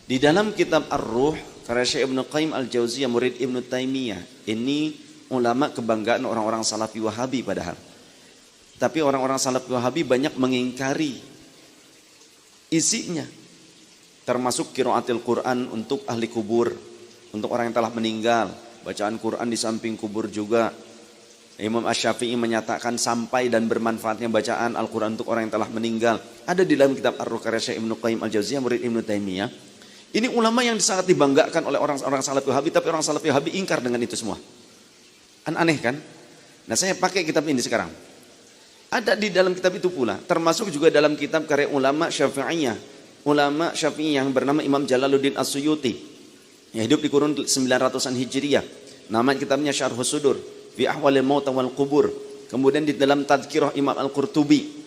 Di dalam kitab Ar-Ruh, karya Syekh Ibnu Qayyim Al-Jauziyah, murid Ibnu Taimiyah. Ini ulama kebanggaan orang-orang Salafi Wahabi padahal. Tapi orang-orang Salafi Wahabi banyak mengingkari isinya. Termasuk qiraatil Quran untuk ahli kubur, untuk orang yang telah meninggal. Bacaan Quran di samping kubur juga. Imam Asy-Syafi'i menyatakan sampai dan bermanfaatnya bacaan Al-Quran untuk orang yang telah meninggal. Ada di dalam kitab Ar-Ruh karya Syekh Ibnu Qayyim Al-Jauziyah, murid Ibnu Taimiyah. Ini ulama yang sangat dibanggakan oleh orang-orang Salafi Wahabi, tapi orang Salafi Wahabi ingkar dengan itu semua. Aneh kan? Nah, saya pakai kitab ini sekarang. Ada di dalam kitab itu pula, termasuk juga dalam kitab karya ulama Syafi'iyah. Ulama Syafi'iyah yang bernama Imam Jalaluddin As-Suyuti, yang hidup di kurun 900-an Hijriyah. Nama kitabnya Syarhus Sudur fi Ahwalil Maut wal Qubur. Kemudian di dalam Tadhkirah Imam Al-Qurtubi.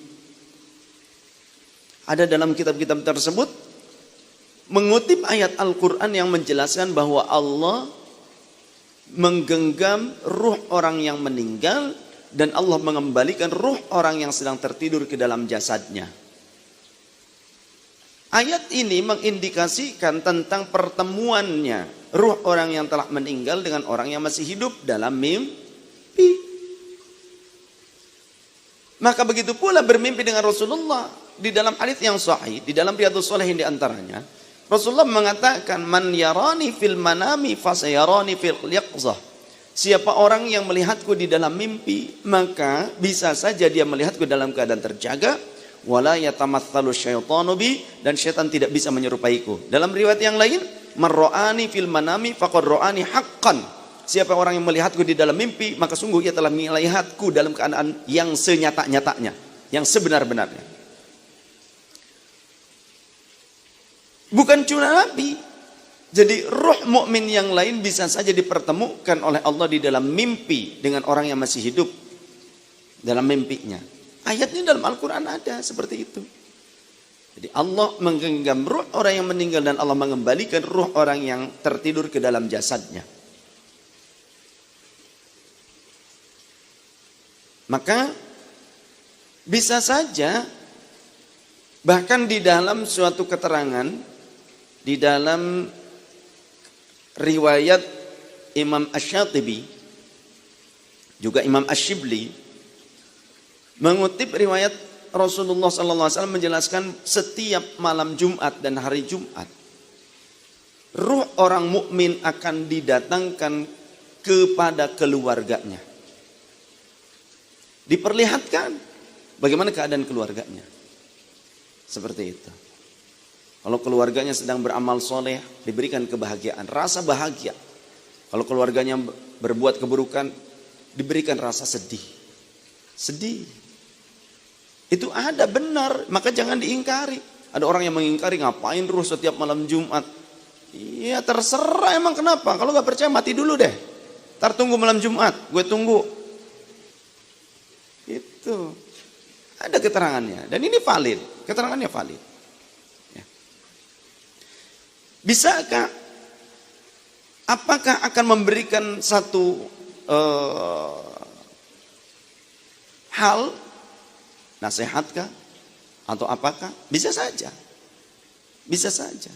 Ada dalam kitab-kitab tersebut mengutip ayat Al-Quran yang menjelaskan bahwa Allah menggenggam ruh orang yang meninggal dan Allah mengembalikan ruh orang yang sedang tertidur ke dalam jasadnya. Ayat ini mengindikasikan tentang pertemuannya ruh orang yang telah meninggal dengan orang yang masih hidup dalam mimpi. Maka begitu pula bermimpi dengan Rasulullah. Di dalam hadis yang sahih, di dalam Riyadhus Shalihin di antaranya, Rasulullah mengatakan, "Man yarani fil manami fasayarani fil yaqzah." Siapa orang yang melihatku di dalam mimpi, maka bisa saja dia melihatku dalam keadaan terjaga. Wala yatamatsalu syaitanu bi, dan syaitan tidak bisa menyerupaiku. Dalam riwayat yang lain, "Man ra'ani fil manami faqad ra'ani haqqan." Siapa orang yang melihatku di dalam mimpi, maka sungguh ia telah melihatku dalam keadaan yang senyata-nyatanya, yang sebenar-benarnya. Bukan cuma Nabi. Jadi roh mukmin yang lain bisa saja dipertemukan oleh Allah di dalam mimpi dengan orang yang masih hidup dalam mimpinya. Ayatnya dalam Al-Quran ada seperti itu. Jadi Allah menggenggam ruh orang yang meninggal dan Allah mengembalikan ruh orang yang tertidur ke dalam jasadnya. Maka bisa saja bahkan di dalam suatu keterangan, di dalam riwayat Imam Asy-Syatibi, juga Imam Asy-Syibli, mengutip riwayat Rasulullah SAW menjelaskan setiap malam Jumat dan hari Jumat, ruh orang mukmin akan didatangkan kepada keluarganya. Diperlihatkan bagaimana keadaan keluarganya. Seperti itu. Kalau keluarganya sedang beramal soleh, diberikan kebahagiaan, rasa bahagia. Kalau keluarganya berbuat keburukan, diberikan rasa sedih. Sedih. Itu ada benar, maka jangan diingkari. Ada orang yang mengingkari, ngapain ruh setiap malam Jumat? Iya terserah emang kenapa. Kalau gak percaya mati dulu deh. Ntar tunggu malam Jumat, gue tunggu. Itu. Ada keterangannya. Dan ini valid. Keterangannya valid. Ya. Bisakah? Apakah akan memberikan satu hal, nasihatkah? Atau apakah? Bisa saja. Bisa saja.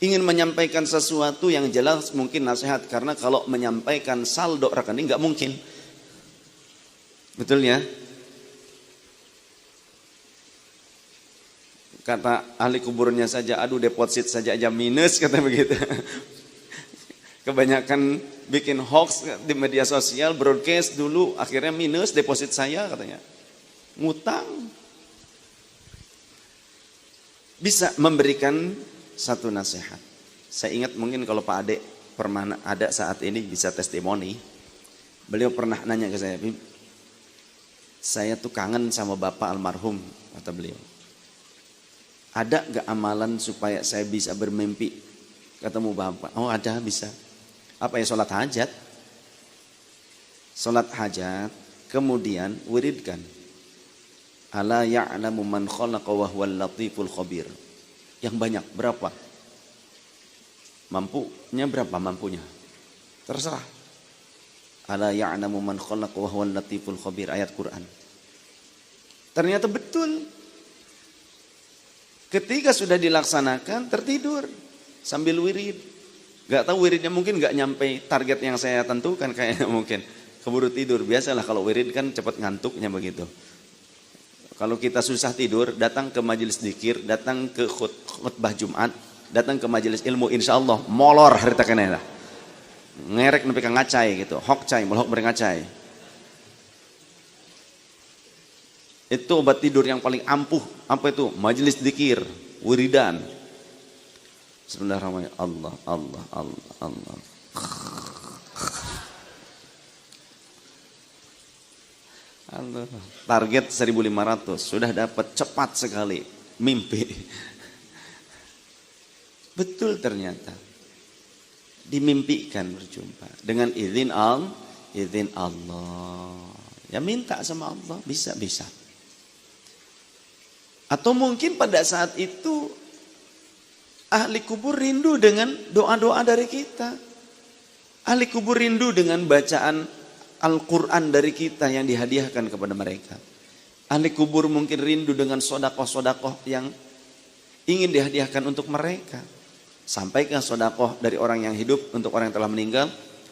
Ingin menyampaikan sesuatu yang jelas mungkin nasihat. Karena kalau menyampaikan saldo rekening nggak mungkin. Betul ya? Kata ahli kuburnya saja, aduh deposit saja aja minus, kata begitu. Kebanyakan bikin hoax di media sosial, broadcast dulu, akhirnya minus deposit saya katanya. Ngutang. Bisa memberikan satu nasihat. Saya ingat mungkin kalau Pak Ade pernah ada saat ini bisa testimoni. Beliau pernah nanya ke saya tuh kangen sama Bapak almarhum, kata beliau. Ada gak amalan supaya saya bisa bermimpi ketemu Bapak? Oh ada, bisa. Apa ya? Sholat hajat. Sholat hajat, kemudian wiridkan. Ala ya'lamu man khalaqa wa huwal latiful khabir. Yang banyak, berapa? Mampunya berapa mampunya? Terserah. Ala ya'lamu man khalaqa wa huwal latiful khabir, ayat Quran. Ternyata betul. Ketika sudah dilaksanakan tertidur. sambil wirid. Gak tahu wiridnya mungkin gak nyampe target yang saya tentukan kayaknya mungkin. Keburu tidur, biasalah kalau wirid kan cepat ngantuknya begitu. Kalau kita susah tidur, datang ke majelis dzikir, datang ke khutbah Jumat, datang ke majelis ilmu, insya Allah molor harita kenena. Ngerek nepi ka ngacai gitu, hok cai, melhok beri ngacai. Itu obat tidur yang paling ampuh. Apa itu? Majelis dzikir, wiridan. Bismillahirrahmanirrahim. Allah, Allah, Allah, Allah. Allah. Target 1500 sudah dapat cepat sekali. Mimpi. Betul ternyata. Dimimpikan berjumpa dengan izin Allah. Ya minta sama Allah, bisa. Atau mungkin pada saat itu ahli kubur rindu dengan doa-doa dari kita. Ahli kubur rindu dengan bacaan Al-Quran dari kita yang dihadiahkan kepada mereka. Ahli kubur mungkin rindu dengan sodakoh-sodakoh yang ingin dihadiahkan untuk mereka. Sampaikan sodakoh dari orang yang hidup untuk orang yang telah meninggal.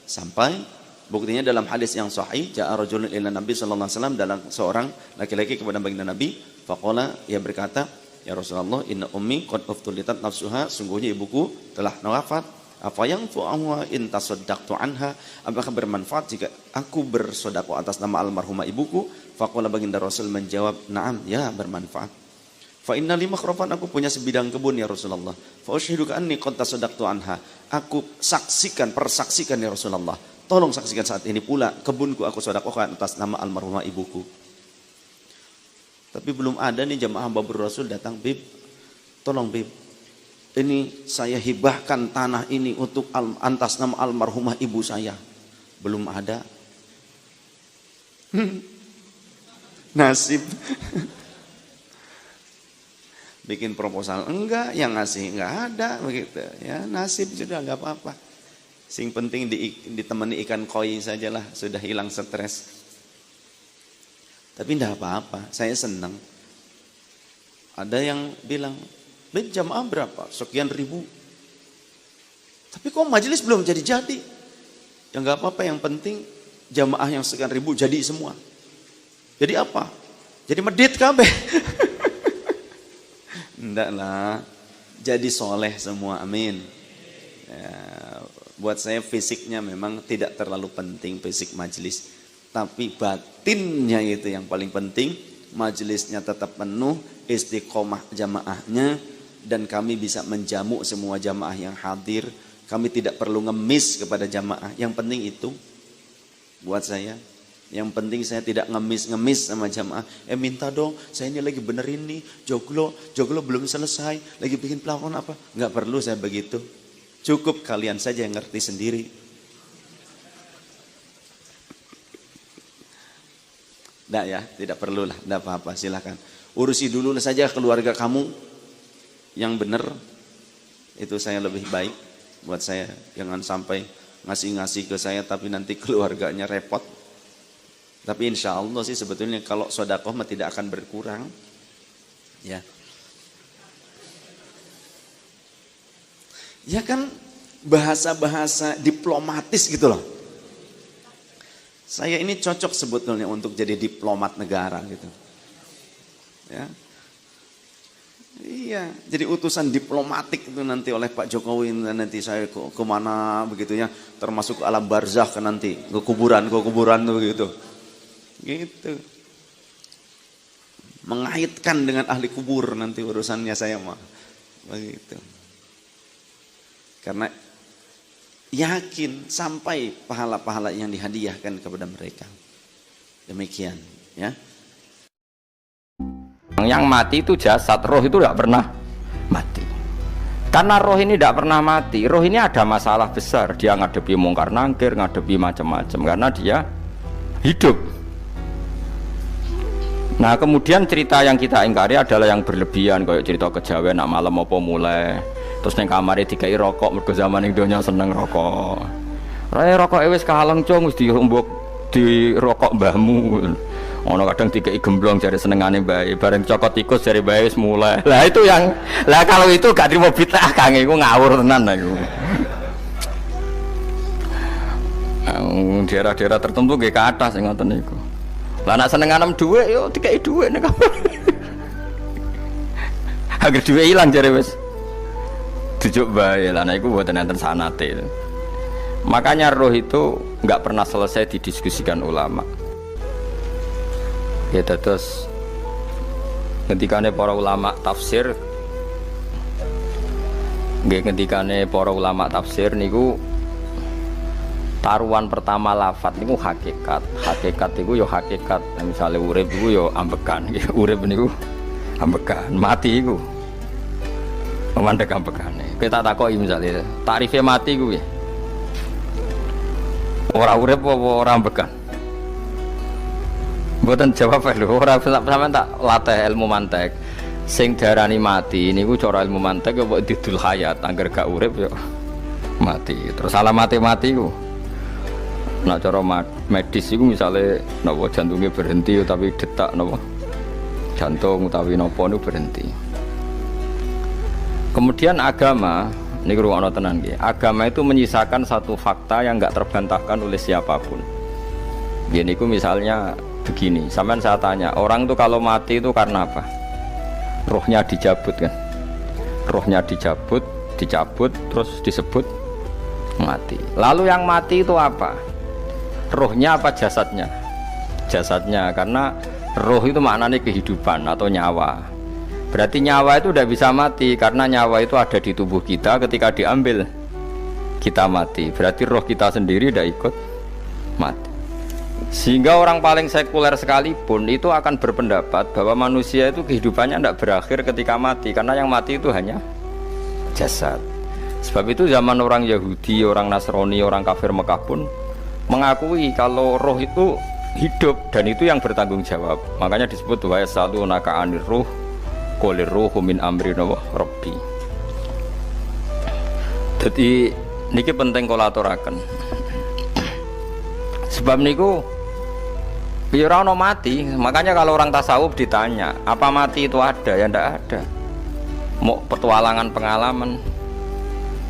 Sampai buktinya dalam hadis yang sahih, ja'a rajulun ila Nabi sallallahu alaihi wasallam, dalam seorang laki-laki kepada baginda Nabi, faqala, ia berkata, ya Rasulullah, inna ummi qad uftulitat nafsuha, sungguhnya ibuku telah wafat. Apa yang fu'amwa in tasaddaqtu anha, apakah bermanfaat jika aku bersedekah atas nama almarhumah ibuku? Faqala, baginda Rasul menjawab, na'am, ya bermanfaat. Fa inna li makhrafan, aku punya sebidang kebun ya Rasulullah. Fa ushiduka anni qad tasaddaqtu anha, aku persaksikan ya Rasulullah. Tolong saksikan saat ini pula kebunku aku sedekahkan atas nama almarhumah ibuku. Tapi belum ada nih jamaah Babur Rasul datang, Bib, tolong Bib, ini saya hibahkan tanah ini untuk atas nama almarhumah ibu saya. Belum ada. Nasib. Bikin proposal, enggak, yang ngasih enggak ada begitu. Ya nasib sudah, enggak apa-apa. Sing penting ditemani ikan koi sajalah, sudah hilang stres. Tapi enggak apa-apa, saya senang. Ada yang bilang, "Beb, jamaah berapa? Sekian ribu." Tapi kok majelis belum jadi-jadi? Ya enggak apa-apa, yang penting jamaah yang sekian ribu jadi semua. Jadi apa? Jadi medit kabeh. Enggak lah, jadi soleh semua, amin. Ya, buat saya fisiknya memang tidak terlalu penting, fisik majelis, tapi batinnya itu yang paling penting. Majelisnya tetap penuh, istiqomah jamaahnya, dan kami bisa menjamu semua jamaah yang hadir. Kami tidak perlu ngemis kepada jamaah, yang penting itu buat saya. Yang penting saya tidak ngemis sama jamaah. Minta dong, saya ini lagi benerin nih, joglo belum selesai, lagi bikin plafon apa. Nggak perlu saya begitu. Cukup kalian saja yang ngerti sendiri. Nggak ya, tidak perlulah, nggak apa-apa, silakan. Urusi dulu saja keluarga kamu yang benar. Itu saya lebih baik buat saya. Jangan sampai ngasih-ngasih ke saya tapi nanti keluarganya repot. Tapi insya Allah sih sebetulnya kalau sodakoh mah tidak akan berkurang. Ya. Ya kan bahasa-bahasa diplomatis gitu loh. Saya ini cocok sebetulnya untuk jadi diplomat negara gitu. Ya. Iya, jadi utusan diplomatik itu nanti oleh Pak Jokowi, nanti saya ke mana begitu ya, termasuk ke alam barzakh kan nanti, ke kuburan tuh begitu. Gitu. Mengaitkan dengan ahli kubur nanti urusannya saya mah. Begitu. Karena yakin sampai pahala-pahala yang dihadiahkan kepada mereka. Demikian, ya. Yang mati itu jasad, roh itu tidak pernah mati. Karena roh ini tidak pernah mati, roh ini ada masalah besar. Dia ngadepi mungkar nangkir, ngadepi macam-macam karena dia hidup. Nah kemudian cerita yang kita ingkari adalah yang berlebihan, kayak cerita kejawen nak malam apa mulai terus neng kamar dikai rokok, mergo zaman ning donya seneng rokok. Raya rokok wis kahaleng cung wis dirumbuk di rokok mbahmu. Ono kadang dikei gemblong jare senengane bae, bareng cokot tikus jare bae wis mulai. Lah itu yang kalau itu gak trimo bid'ah Kang iku ngawur tenan iku. Daerah-daerah tertentu nggih kathah sing ngoten niku. Lah nek senenganem dhuwit yo dikei dhuwit nek apa. Agar dhuwit ilang jare wis dijuk bae. Lah nek iku mboten enten sanate. Makanya roh itu nggak pernah selesai didiskusikan ulama. Ya terus ketikane para ulama tafsir ketikane para ulama tafsir niku taruhan pertama lafat niku hakikat niku yo hakikat. Nah, misalnya urip niku yo ambekan urip niku ambekan, mati niku mandek ambekane. Kita takoki misalnya tarife mati kuwi ora urip apa ora ambekan. Mboten jawab lho, ora sampean tak latih ilmu mantek. Sing diarani mati niku cara ilmu mantek ya kok didul hayat, angger gak urip ya mati. Terus alamat mati ku. Nek cara medis iku misale napa jantunge berhenti utawi detak napa jantung utawi napa niku berhenti. Kemudian agama niku ruwono tenan nggih. Agama itu menyisakan satu fakta yang enggak terbantahkan oleh siapapun. Nggih niku misalnya begini, sampean saya tanya, orang itu kalau mati itu karena apa? Rohnya dicabut kan? Rohnya dicabut, terus disebut mati. Lalu yang mati itu apa? Rohnya apa jasadnya? Jasadnya, karena roh itu maknanya kehidupan atau nyawa. Berarti nyawa itu udah bisa mati, karena nyawa itu ada di tubuh kita, ketika diambil kita mati. Berarti roh kita sendiri udah ikut mati. Sehingga orang paling sekuler sekalipun itu akan berpendapat bahwa manusia itu kehidupannya tidak berakhir ketika mati, karena yang mati itu hanya jasad. Sebab itu zaman orang Yahudi, orang Nasrani, orang kafir Mekah pun mengakui kalau roh itu hidup dan itu yang bertanggung jawab. Makanya disebut wa yasalunaka 'anir ruh qolir ruhu min amri rabbi. Jadi niki penting kula aturaken. Sebab niku ya ora ono mati. Makanya kalau orang tasawuf ditanya, apa mati itu ada? Ya ndak ada. Mau petualangan pengalaman.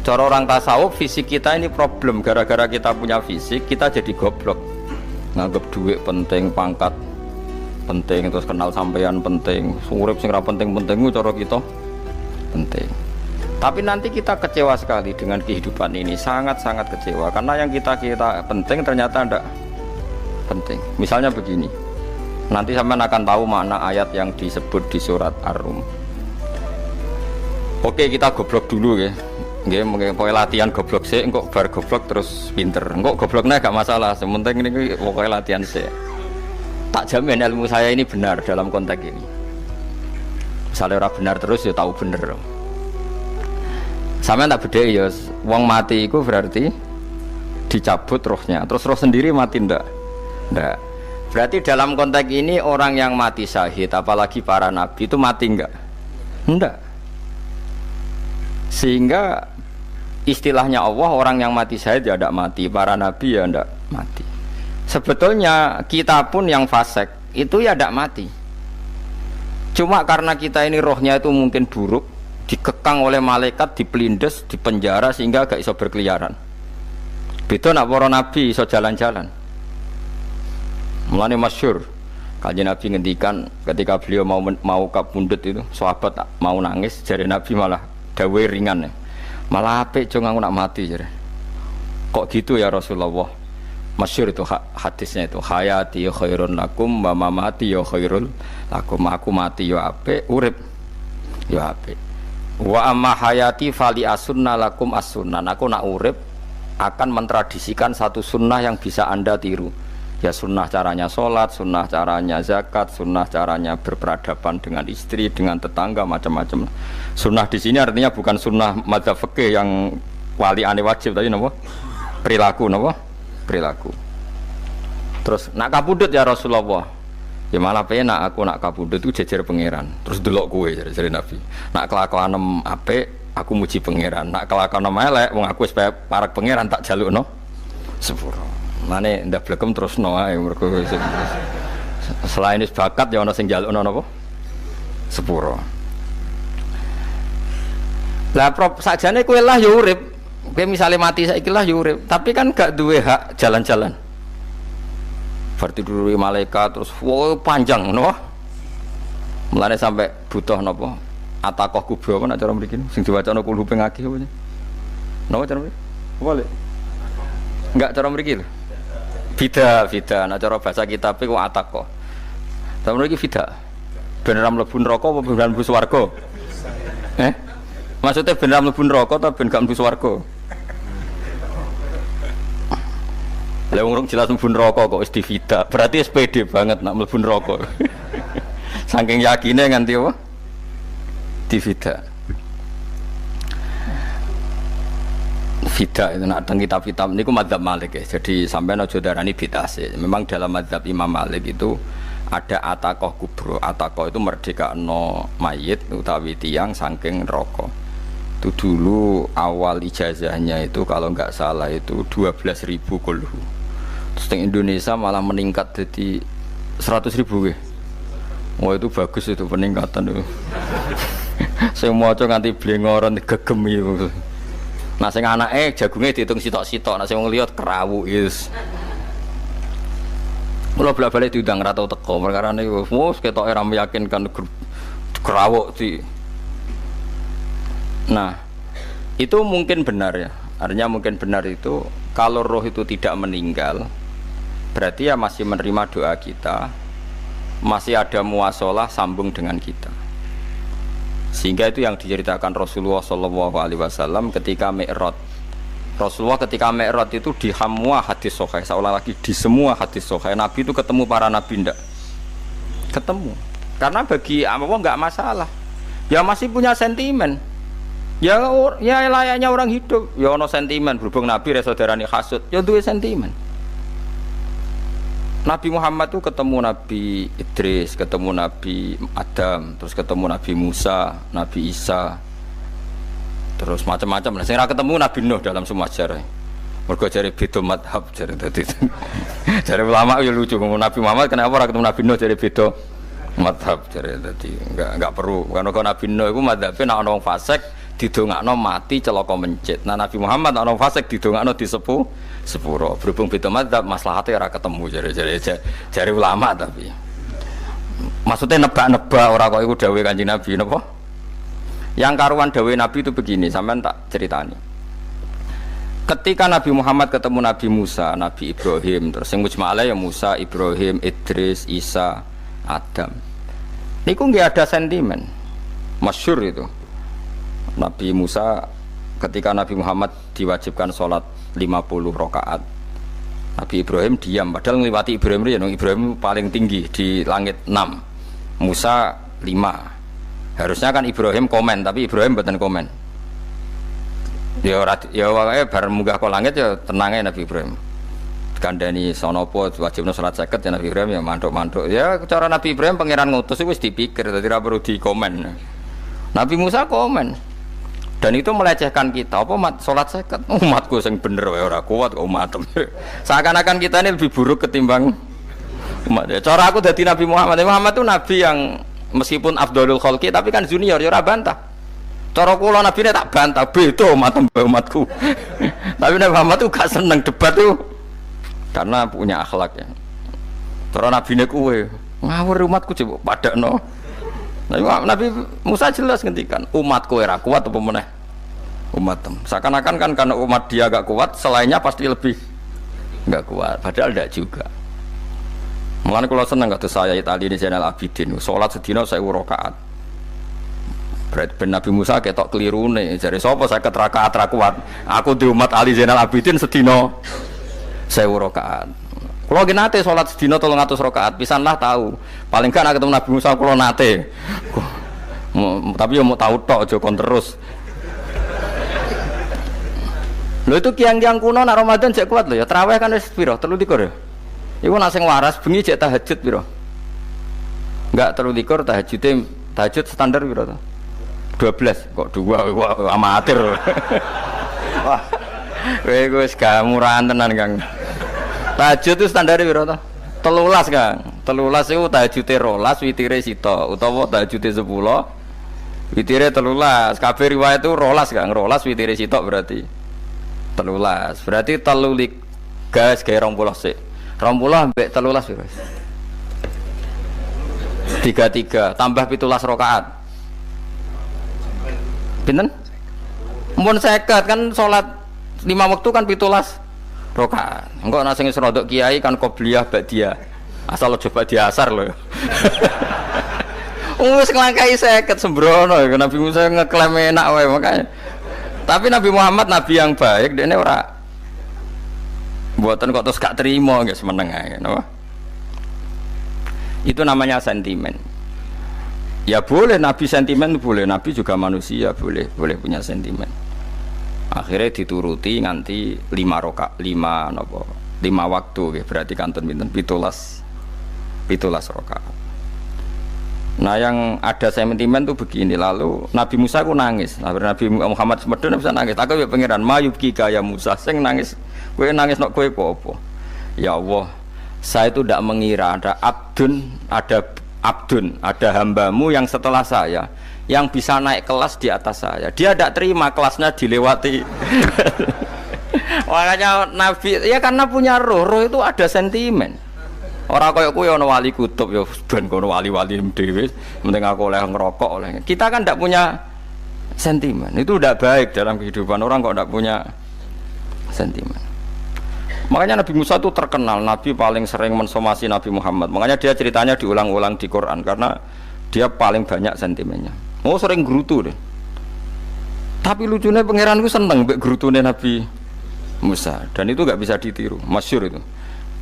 Cara orang tasawuf fisik kita ini problem, gara-gara kita punya fisik kita jadi goblok. Nganggep duit penting, pangkat penting, terus kenal sampean penting, urip sing ora penting-penting cara kita penting. Tapi nanti kita kecewa sekali dengan kehidupan ini, sangat-sangat kecewa karena yang kita penting ternyata ndak penting. Misalnya begini, nanti sampean akan tahu makna ayat yang disebut di surat Ar-Rum. Oke, kita goblok dulu ya. Nggih, mengke latihan goblok sik, engko bar goblok terus pinter. Engko gobloknya gak masalah, sementing ini pokoknya latihan sik. Tak jamin ilmu saya ini benar dalam konteks ini. Misalnya orang benar terus ya tahu bener. Sampeyan tak bedheki ya, wong mati itu berarti dicabut rohnya. Terus roh sendiri mati ndak? Ndak. Berarti dalam konteks ini orang yang mati syahid, apalagi para nabi itu mati enggak? Enggak. Sehingga istilahnya Allah, orang yang mati syahid ya tidak mati, para nabi ya tidak mati. Sebetulnya kita pun yang fasik itu ya tidak mati. Cuma karena kita ini rohnya itu mungkin buruk, dikekang oleh malaikat, dipelindes, dipenjara sehingga gak iso berkeliaran. Beda nak para nabi iso jalan-jalan. Mulane masyhur Kanjeng Nabi ngendikan ketika beliau mau kapundhut itu, sahabat mau nangis, jare Nabi malah dawe ringan ya. Malah apik jong aku nak mati jare. Kok gitu ya Rasulullah? Masyhur itu hadisnya itu, hayati khairun lakum wa mamati ya khairul lakum. Aku mati ya apik, urip ya apik. Wa amma hayati fali asunna lakum as-sunnah. Aku nak urip akan mentradisikan satu sunnah yang bisa Anda tiru. Ya sunnah caranya sholat, sunnah caranya zakat, sunnah caranya berperadaban dengan istri, dengan tetangga, macam-macam. Sunnah di sini artinya bukan sunnah madzhab fikih yang wali ane wajib tadi, napa? Perilaku, napa? Perilaku. Terus nak kabudut ya Rasulullah. Ya malah penak aku nak kabudut itu jejer pangeran. Terus delok kowe jare Nabi. Nak kelakuanem apik, aku muji pangeran. Nak kelakuanem elek, wong aku wis parek pangeran tak jalukno sepuro. Mane ndak blekem terus no ae mergo Selain wis bakat ya ana sing njalukno napa? Sepuro. Lah prop sakjane kowe lah ya urip. Kowe misale mati saiki lah ya urip, tapi kan gak duwe hak jalan-jalan. Berarti dulu malaikat terus wow, panjang no. Mulane sampai butuh napa? Atakoh kubro apa nak cara mriki sing diwacana kulo ping akeh apa. Napa cara mriki? Boleh. Enggak cara mriki lho. Fida, nak cara bahasa kitab iku atakoh. Cara mriki fida. Ben ora mlebu neraka apa ben mlebu swarga? Maksudnya ben ora mlebu neraka ta ben gak mlebu swarga? Lah wong jelas mlebu neraka kok wis divida. Berarti SPD banget nak mlebu neraka. Saking yakine nganti apa? Divida. Vida itu nak teng kitab-kitab niku madzhab Malik ya. Jadi sampean aja darani bid'ah sih. Memang dalam madzhab Imam Malik itu ada atakoh kubro. Atakoh itu merdekano mayit utawi tiyang saking neraka. Itu dulu awal ijazahnya itu kalau enggak salah itu 12.000 kulhu. Terus di Indonesia malah meningkat jadi 100.000 nggih. Wah itu bagus itu peningkatan itu. Saya mau coba nganti blengoran gegem itu. Nah sing anake jagunge diitung sitok-sitok, nah sing wong liya kerawu is. Mula bolak-balik diundang ra tau teko, perkara niku wis ketoke ra meyakinkan kerawuk di. Nah, itu mungkin benar ya. Artinya mungkin benar itu kalau roh itu tidak meninggal, berarti ya masih menerima doa kita, masih ada muasalah sambung dengan kita. Sehingga itu yang diceritakan Rasulullah SAW ketika Mi'raj. Rasulullah ketika Mi'raj itu di semua hadis sahih, seolah lagi di semua hadis sahih Nabi itu ketemu para nabi ndak? Ketemu. Karena bagi apa enggak masalah. Ya masih punya sentimen. Ya layaknya orang hidup. Ya ono sentimen berhubung Nabi saudarane hasud, ya duwe sentimen. Nabi Muhammad itu ketemu Nabi Idris, ketemu Nabi Adam, terus ketemu Nabi Musa, Nabi Isa, terus macam-macam. Nah, saya ketemu Nabi Nuh dalam semua sejarah. Mergo jare beda madhab jare tadi. Jare ulama ya lucu ngomong Nabi Muhammad kenapa ora ketemu Nabi Nuh jare beda madhab jare tadi. Enggak perlu. Karena Nabi Nuh iku madhabe nek ana wong fasik didongakno mati celaka mencit. Nah Nabi Muhammad ana fasik didongakno sepuro. Berhubung beda madzhab maslahate ora ketemu jare ulama tapi. Maksudnya nebak-nebak ora kok iku dawuhe Kanjeng Nabi napa? Yang karuan dawuhe Nabi itu begini, sampean tak ceritani. Ketika Nabi Muhammad ketemu Nabi Musa, Nabi Ibrahim, terus sing mujma'ale ya Musa, Ibrahim, Idris, Isa, Adam. Niku nggih ada sentimen. Masyhur itu. Nabi Musa ketika Nabi Muhammad diwajibkan sholat 50 rakaat, Nabi Ibrahim diam padahal ngliwati Ibrahim paling tinggi di langit 6, Musa 5. Harusnya kan Ibrahim komen tapi Ibrahim mboten komen. Ya wae bar munggah ke langit ya tenange Nabi Ibrahim. Kandhani sonopo wajibna salat 50 ya Nabi Ibrahim ya mantuk-mantuk. Ya cara Nabi Ibrahim pangeran ngutus wis dipikir dadi ora perlu dikomen. Nabi Musa komen. Dan itu melecehkan kita, apa sholat seket umatku yang bener ora kuat kok umatem. Seakan-akan kita ini lebih buruk ketimbang umat. Cara aku dari Nabi Muhammad itu nabi yang meskipun afdhalul khalqi tapi kan junior ya ora bantah. Cara kula nabi ini tak bantah, beda umatku. Tapi Nabi Muhammad itu gak seneng debat tuh karena punya akhlak ya. Cara nabi ini kuwe ngawur umatku coba padakno. Nabi Musa jelas ngendikan umatku ora kuat apa meneh umatem. Seakan-akan kan karena umat dia gak kuat, selainnya pasti lebih gak kuat. Padahal tidak juga. Mulane kula seneng kata saya Ali ini Zainal Abidin, salat sedina 1000 rakaat. Berarti ben Nabi Musa ketok kelirune, jare sapa 50 rakaat ra kuat. Aku di umat Ali Zainal Abidin sedina 1000 rakaat. Kalau nggih nate salat sedina 300 rakaat, pisanlah tahu. Paling gak nek ketemu Nabi Musa kula nate. Tapi ya mau tahu tok aja kon terus. Lho itu kiang-kiang kuno nak Ramadan cek kuat lho ya. Tarawih kan wis piro? 23 ya. Iku nak sing waras bengi cek tahajud piro? Enggak 23 tahajud standar piro to? 12 kok 2 amatir. Wah. Kowe wis gak murahan tenan, Kang. Tahajud itu standar piro to? 13, Kang. 13 itu tahajute 12 witire sita utawa tahajute 10 witire 13. Kabeh riwayat itu 12 gak 12 witire sita berarti 13. Berarti 3 gas gawe 20 sik. 20 ambek 13 piro? 33 tambah 17 rakaat. Pinten? Mun 50 kan salat 5 waktu kan 17 rakaat. Engko ana sing rodok kiai kan qobliyah ba'diyah. Asal coba diasar lho. Wis nglangkai 50 sembrono Nabi Musa ngeklaim enak wae makanya. Tapi Nabi Muhammad nabi yang baik dene ora mboten kok terus gak terima nggih semeneng ae napa. Itu namanya sentimen. Ya boleh Nabi sentimen boleh, Nabi juga manusia boleh punya sentimen. Akhirnya dituruti nganti 5 waktu nggih berarti kantun pinten 17 rakaat. Nah yang ada sentimen tuh begini, lalu Nabi Musa ku nangis. Nabi Muhammad semedon bisa nangis. Aku ya pangeran mayubki kaya Musa sing nangis. Kowe nangis nok kowe apa? Ya Allah, saya itu tidak mengira ada hambamu yang setelah saya yang bisa naik kelas di atas saya. Dia tidak terima kelasnya dilewati. Makanya Nabi ya karena punya roh itu ada sentimen. Orang koyo kuwi ana wali kutub ya ben kono wali-wali dhewe penting aku oleh ngerokok oleh. Kita kan tidak punya sentimen. Itu tidak baik dalam kehidupan orang kok tidak punya sentimen. Makanya Nabi Musa itu terkenal Nabi paling sering mensomasi Nabi Muhammad. Makanya dia ceritanya diulang-ulang di Quran karena dia paling banyak sentimennya. Oh sering gerutu deh. Tapi lucunya pangeranku seneng mbek gerutune Nabi Musa dan itu nggak bisa ditiru. Masyhur itu.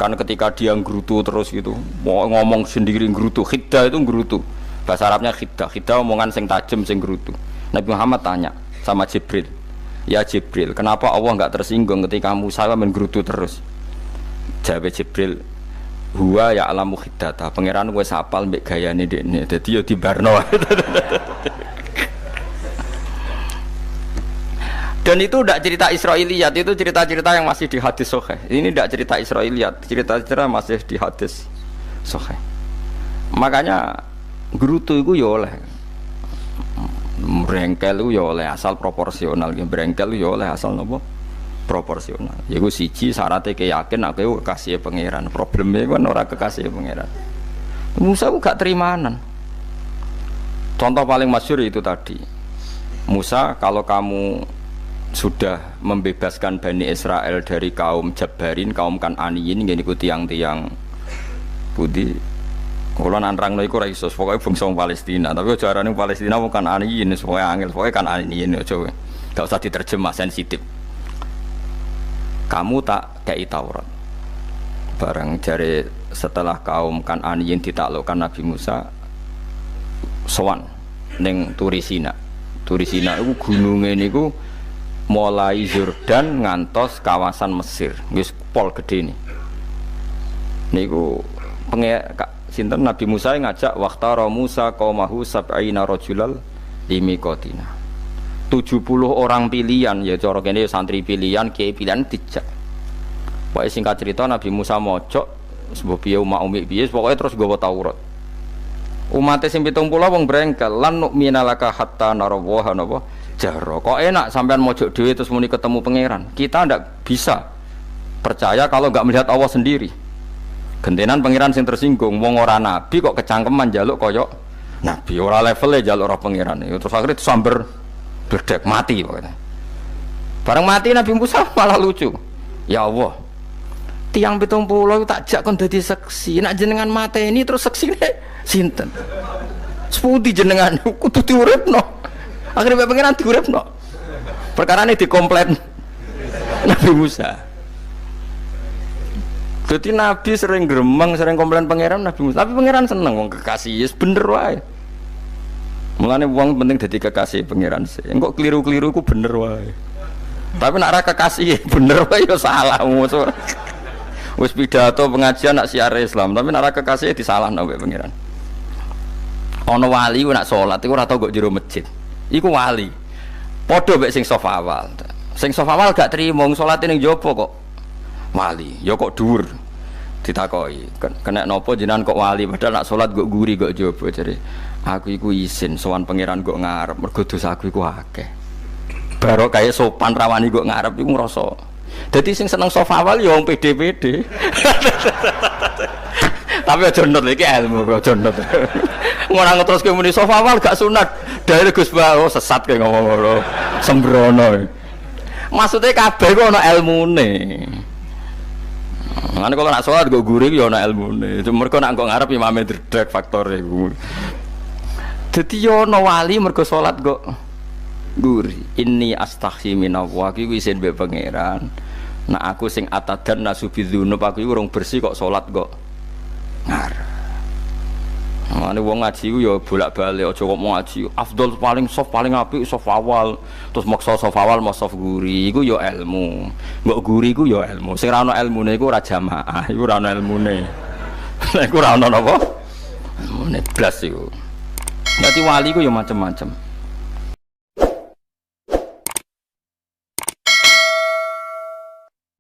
Karena ketika dia gerutu terus gitu, mau ngomong sendiri gerutu, khiddah itu gerutu. Bahasa Arabnya khiddah omongan sing tajem sing gerutu. Nabi Muhammad tanya sama Jibril, ya Jibril, kenapa Allah nggak tersinggung ketika Musa menggerutu terus? Jawab Jibril, huwa ya alamu khiddata. Pangeran wis apal mbek gayane dekne. Dadi yo dibarno. Dan itu tidak cerita Israiliyat, itu cerita-cerita yang masih di hadis sahih. Ini tidak cerita Israiliyat, cerita-cerita masih di hadis sahih. Makanya gerutu itu ya oleh, brengkel itu ya oleh asal proporsional, brengkel itu ya oleh asal nopo proporsional. Yaiku siji syaratnya keyakin aku kekasih pangeran. Problemnya kan orang kekasih pangeran. Musa itu gak terimanan. Contoh paling masyhur itu tadi. Musa, kalau kamu sudah membebaskan Bani Israel dari kaum Jabbarin, kaum Kan'aniyin, ngene iku tiang-tiang budi. Kula nanrangno iku ora iso, pokoke bangsa Palestina, tapi aja arane Palestina bukan Kan'aniyin, pokoke angel, pokoke Kan'aniyin aja. Gak usah diterjemah sensitif. Kamu tak kei Taurat. Barang jare setelah kaum Kan'aniyin ditaklukkan Nabi Musa sowan ning Turisina. Turisina iku gununge niku mulai Yordan ngantos kawasan Mesir, wis pol gede nih. Niku sinten Nabi Musa ngajak waqtara Musa qaumahu sab'ina rajulal limiqatina. 70 orang pilihan ya cara kene santri pilihan, kiai pilihan dijak. Pokoke singkat cerita Nabi Musa mojok sebab piye umat umi piye pokoke terus nggawa Taurat. Umat sing 70 wong brengkel lan nu'minalaka hatta narawaha napa jahra. Kok enak sampean mojok dhewe terus muni ketemu pangeran. Kita ndak bisa percaya kalau enggak melihat Allah sendiri. Gentenan pangeran sing tersinggung, wong ora nabi kok kecangkeman njaluk koyok nabi, ora levele njaluk ora pangeran. Terus akhirnya sambar bledek mati pokoknya. Bareng mati Nabi Musa malah lucu. Ya Allah, tiang 70 tak jak kon dadi seksi. Nek jenengan mateni terus seksine sinten? Sepundi jenengan kudu diuripno. Akhirnya pengiran diuripno. Perkarane dikomplain Nabi Musa. Jadi Nabi sering gremeng, sering komplain pangeran Nabi Musa. Tapi pangeran seneng wong kekasih, yes bener wae. Mulane wong penting dadi kekasih pangeran sih. Engko keliru-keliru ku bener wae. Tapi nek ora kekasih bener wae ya salah musuh. Wis pidato pengajian nak siar Islam, tapi nek ora kekasih disalahno mbek pangeran. Ana wali ku nak salat iku ora tau kok jero masjid. Iku wali. Padha mbek sing saf awal. Sing saf awal gak trimo salat ning jaba kok. Wali, ya kok dhuwur. Ditakoki, kena nopo jenengan kok wali padahal nak salat kok guri kok jowo jare. Aku iku isin sowan pangeran kok ngarep mergo dosaku iku akeh. Baro kaya sopan rawani kok ngarep iku ngrasa. Dadi sing seneng sofa awal ya wong pede-pede. Tapi aja nut iki ilmu kok aja nut. Ora ngeteruske muni sofa awal gak sunat. Daire Gus Bawo sesat kaya ngomong ngono. Sembrono. Maksudnya kabeh kok ana ilmune. Ngene kok nak salat kok guri ya ana ilmune. Mergo nak kok ngarep imame dredeg faktore iku. Dadi yo ana wali mergo salat kok guri. Inni astaghfi minallah iki isin mbek pangeran. Nak aku sing atadan nasubidzunub aku iku urung bersih kok salat kok ngarep. Mane wong ngaji ku ya bolak-balik aja kok mau ngaji. Afdol paling soft paling apik soft awal. Terus maksa soft awal mau soft guri iku ya ilmu. Mbok guri ku ya ilmu. Sing ora ana ilmune iku ora jamaah, iku ora ana ilmune. Nek ora ana napa? Ilmune blas iku. Dadi wali ku ya macam-macam.